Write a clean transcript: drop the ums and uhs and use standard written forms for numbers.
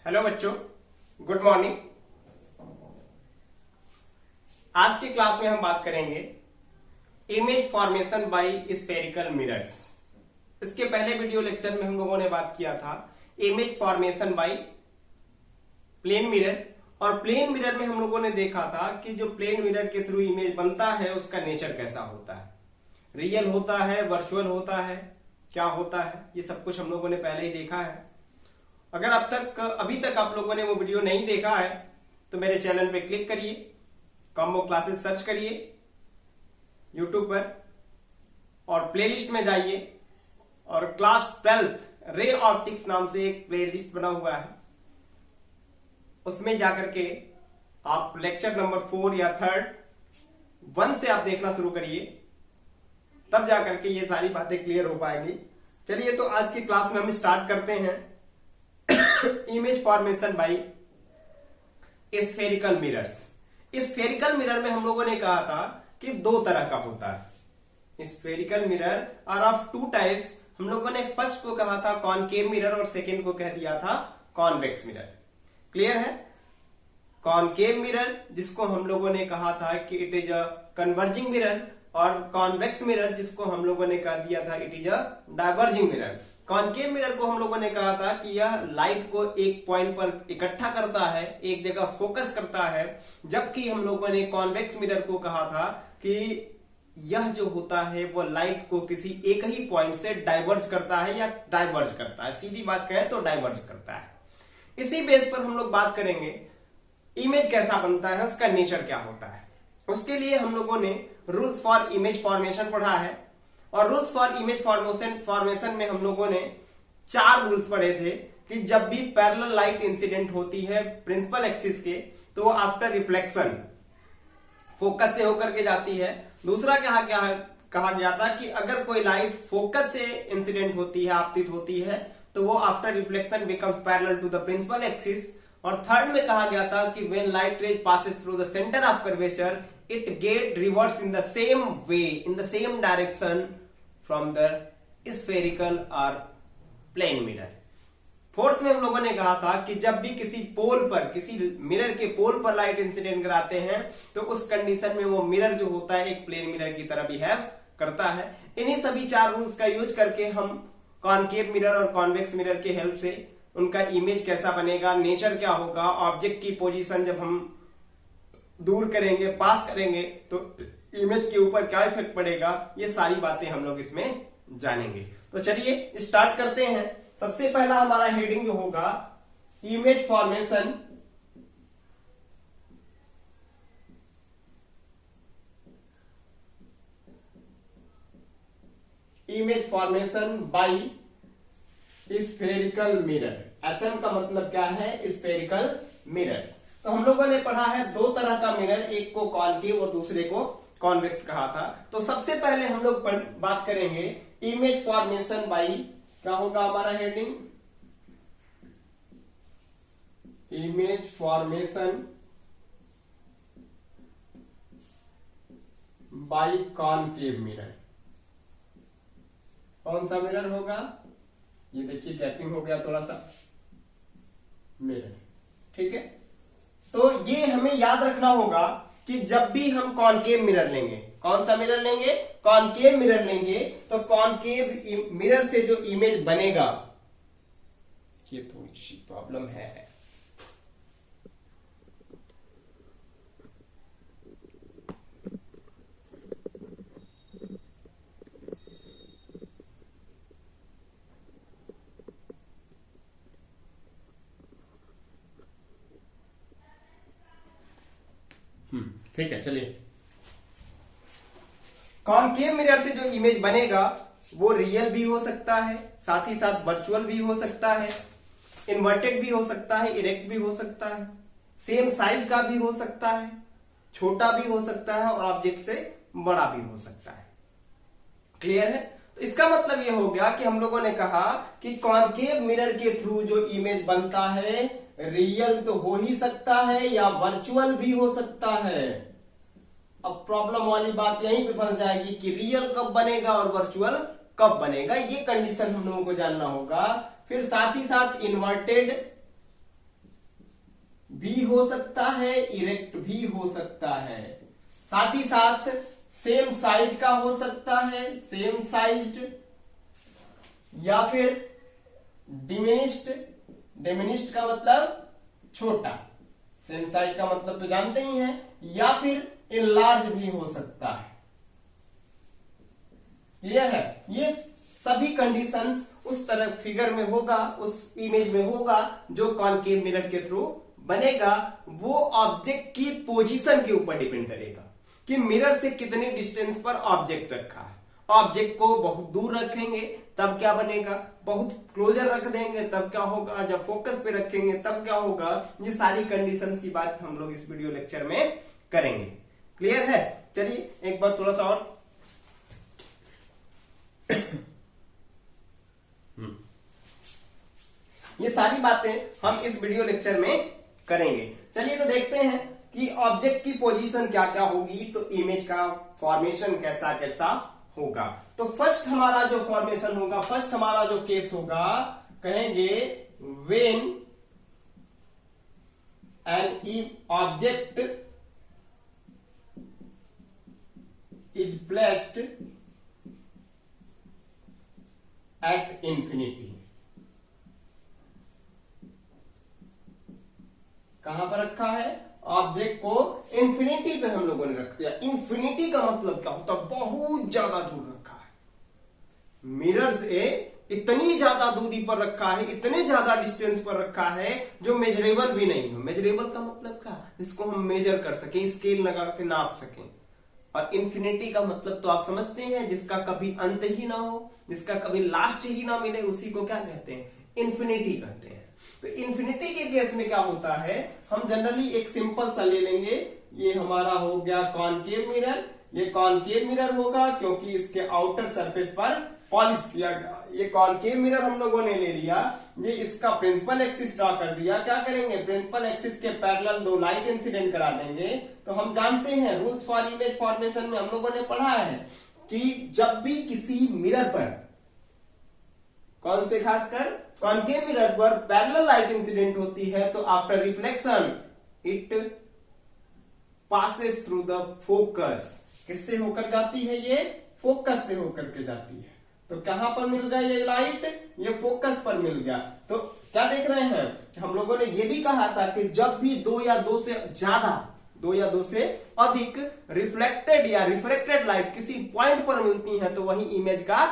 Hello बच्चों, good morning. आज की क्लास में हम बात करेंगे image formation by spherical mirrors. इसके पहले वीडियो लेक्चर में हम लोगों ने बात किया था image formation by plane mirror, और प्लेन मिरर में हम लोगों ने देखा था कि जो प्लेन मिरर के थ्रू इमेज बनता है उसका नेचर कैसा होता है, रियल होता है, वर्चुअल होता है, क्या होता है, ये सब कुछ हम लोगों ने पहले ही देखा है। अगर अभी तक आप लोगों ने वो वीडियो नहीं देखा है तो मेरे चैनल पे क्लिक करिए, कॉम्बो क्लासेस सर्च करिए यूट्यूब पर और प्लेलिस्ट में जाइए और क्लास 12 रे ऑप्टिक्स नाम से एक प्लेलिस्ट बना हुआ है, उसमें जाकर के आप लेक्चर नंबर 4 या 1 से आप देखना शुरू करिए, तब जाकर के ये सारी बातें क्लियर हो पाएंगी। चलिए तो आज की क्लास में हम स्टार्ट करते हैं image formation by spherical mirrors. Spherical mirror में हम लोगों ने कहा था कि दो तरह का होता है। Spherical mirror are of two types. हम लोगों ने फर्स्ट को कहा था कॉनकेव मिरर और सेकेंड को कह दिया था कॉन्वेक्स मिरर। क्लियर है? कॉनकेव मिरर जिसको हम लोगों ने कहा था कि it is a converging mirror, और कॉन्वेक्स मिरर जिसको हम लोगों ने कह दिया था it is a diverging mirror. Concave mirror को हम लोगों ने कहा था कि यह लाइट को एक पॉइंट पर इकट्ठा करता है, एक जगह फोकस करता है, जबकि हम लोगों ने कॉन्वेक्स मिरर को कहा था कि यह जो होता है वो लाइट को किसी एक ही पॉइंट से डाइवर्ज करता है या डाइवर्ज करता है, सीधी बात कहें तो डाइवर्ज करता है। इसी बेस पर हम लोग बात करेंगे इमेज कैसा बनता है, उसका नेचर क्या होता है। उसके लिए हम लोगों ने रूल्स फॉर इमेज फॉर्मेशन पढ़ा है, और रूल्स फॉर इमेज फॉर्मेशन में हम लोगों ने 4 रूल्स पढ़े थे कि जब भी पैरेलल लाइट इंसिडेंट होती है प्रिंसिपल एक्सिस के तो वो आफ्टर रिफ्लेक्शन फोकस से होकर के जाती है। दूसरा कहा गया था कि अगर कोई लाइट फोकस से इंसिडेंट होती है, आपतित होती है, तो वो after reflection becomes parallel to the principal axis. और थर्ड में कहा गया था कि when light rays passes through the centre of curvature it get reverse in the same way, in the same direction from the spherical or plane mirror। Fourth में हम लोगों ने कहा था कि जब भी किसी पोल पर, किसी मिरर के पोल पर लाइट इंसिडेंट कराते हैं तो उस कंडीशन में वो मिरर जो होता है एक प्लेन मिरर की तरह बिहेव करता है। इन्हीं सभी 4 रूल्स का यूज करके हम कॉनकेव मिरर और कॉन्वेक्स मिरर के हेल्प से उनका इमेज कैसा बनेगा, नेचर क्या होगा, ऑब्जेक्ट की पोजीशन जब हम दूर करेंगे, पास करेंगे तो इमेज के ऊपर क्या इफेक्ट पड़ेगा, ये सारी बातें हम लोग इसमें जानेंगे। तो चलिए स्टार्ट करते हैं। सबसे पहला हमारा हेडिंग जो होगा image formation by spherical mirror. SM का मतलब क्या है? Spherical mirrors. तो हम लोगों ने पढ़ा है 2 तरह का मिरर, एक को कॉनकेव और दूसरे को कॉन्वेक्स कहा था। तो सबसे पहले हम लोग बात करेंगे इमेज फॉर्मेशन बाय, क्या होगा हमारा heading? Image formation bye concave mirror. कौन सा मिरर होगा? ये देखिए गैपिंग हो गया थोड़ा सा, मिरर। ठीक है, तो ये हमें याद रखना होगा कि जब भी हम कॉनकेव मिरर लेंगे, कौन सा मिरर लेंगे? कॉनकेव मिरर लेंगे, तो कॉनकेव मिरर से जो इमेज बनेगा, ये थोड़ी सी प्रॉब्लम है। ठीक है, चलिए। कॉनकेव मिरर से जो इमेज बनेगा वो रियल भी हो सकता है, साथ ही साथ वर्चुअल भी हो सकता है, इन्वर्टेड भी हो सकता है, इरेक्ट भी हो सकता है, सेम साइज का भी हो सकता है, छोटा भी हो सकता है और ऑब्जेक्ट से बड़ा भी हो सकता है। क्लियर है? तो इसका मतलब ये हो गया कि हम लोगों ने कहा कि कॉनकेव मिरर के थ्रू जो इमेज बनता है रियल तो हो ही सकता है या वर्चुअल भी हो सकता है। अब प्रॉब्लम वाली बात यहीं पे फंस जाएगी कि रियल कब बनेगा और वर्चुअल कब बनेगा, ये कंडीशन हम लोगों को जानना होगा। फिर साथ ही साथ इन्वर्टेड भी हो सकता है, इरेक्ट भी हो सकता है, साथ ही साथ सेम साइज का हो सकता है, सेम साइज्ड, या फिर डिमिनिश्ड। डिमिनिश्ड का मतलब छोटा, सेम साइज का मतलब तो जानते ही हैं, या फिर इनलार्ज भी हो सकता है। क्लियर है? ये सभी कंडीशंस उस तरह फिगर में होगा, उस इमेज में होगा जो कॉनकेव मिरर के थ्रू बनेगा। वो ऑब्जेक्ट की पोजीशन के ऊपर डिपेंड करेगा कि मिरर से कितने डिस्टेंस पर ऑब्जेक्ट रखा है। ऑब्जेक्ट को बहुत दूर रखेंगे तब क्या बनेगा, बहुत क्लोजर रख देंगे तब क्या होगा, जब फोकस पे रखेंगे तब क्या होगा। ये सारी कंडीशंस की बात हम लोग इस वीडियो लेक्चर में करेंगे। क्लियर है? चलिए एक बार थोड़ा सा और ये सारी बातें हम इस वीडियो लेक्चर में करेंगे। चलिए तो देखते हैं कि ऑब्जेक्ट की पोजीशन क्या क्या होगी, तो इमेज का फॉर्मेशन कैसा कैसा होगा। तो फर्स्ट हमारा जो फॉर्मेशन होगा, फर्स्ट हमारा जो केस होगा, कहेंगे when an object is placed at infinity. कहां पर रखा है? ऑब्जेक्ट को इंफिनिटी पे हम लोगों ने रख दिया। इंफिनिटी का मतलब क्या होता है? बहुत ज्यादा दूर रखा है, मिरर से इतनी ज्यादा दूरी पर रखा है, इतने ज्यादा डिस्टेंस पर रखा है जो मेजरेबल भी नहीं हो। मेजरेबल का मतलब क्या? जिसको हम मेजर कर सकें, स्केल लगा के नाप सकें। और इंफिनिटी का मतलब तो आप समझते हैं, जिसका कभी अंत ही ना हो, जिसका कभी लास्ट ही ना मिले, उसी को क्या कहते हैं? इंफिनिटी कहते हैं। तो इंफिनिटी के केस में क्या होता है, हम जनरली एक सिंपल सा ले लेंगे। ये हमारा हो गया कॉनकेव मिरर। ये कॉनकेव मिरर होगा क्योंकि इसके आउटर सरफेस पर पॉलिश किया गया। ये कॉनकेव मिरर हम लोगों ने ले लिया, ये इसका प्रिंसिपल एक्सिस ड्रॉ कर दिया। क्या करेंगे? प्रिंसिपल एक्सिस के पैरेलल दो लाइट इंसिडेंट करा देंगे। तो हम जानते हैं रूल्स फॉर इमेज फॉर्मेशन में हम लोगों ने पढ़ा है कि जब भी किसी मिरर पर, कौन से खासकर कॉनकेव मिरर पर पैरेलल लाइट इंसिडेंट होती है, तो after reflection it passes through the focus. किससे होकर जाती है? ये फोकस से होकर के जाती है। तो कहां पर मिल गया ये लाइट? ये फोकस पर मिल गया। तो क्या देख रहे हैं, हम लोगों ने ये भी कहा था कि जब भी दो या दो से अधिक रिफ्लेक्टेड या रिफ्रैक्टेड लाइट किसी पॉइंट पर मिलती है तो वही इमेज का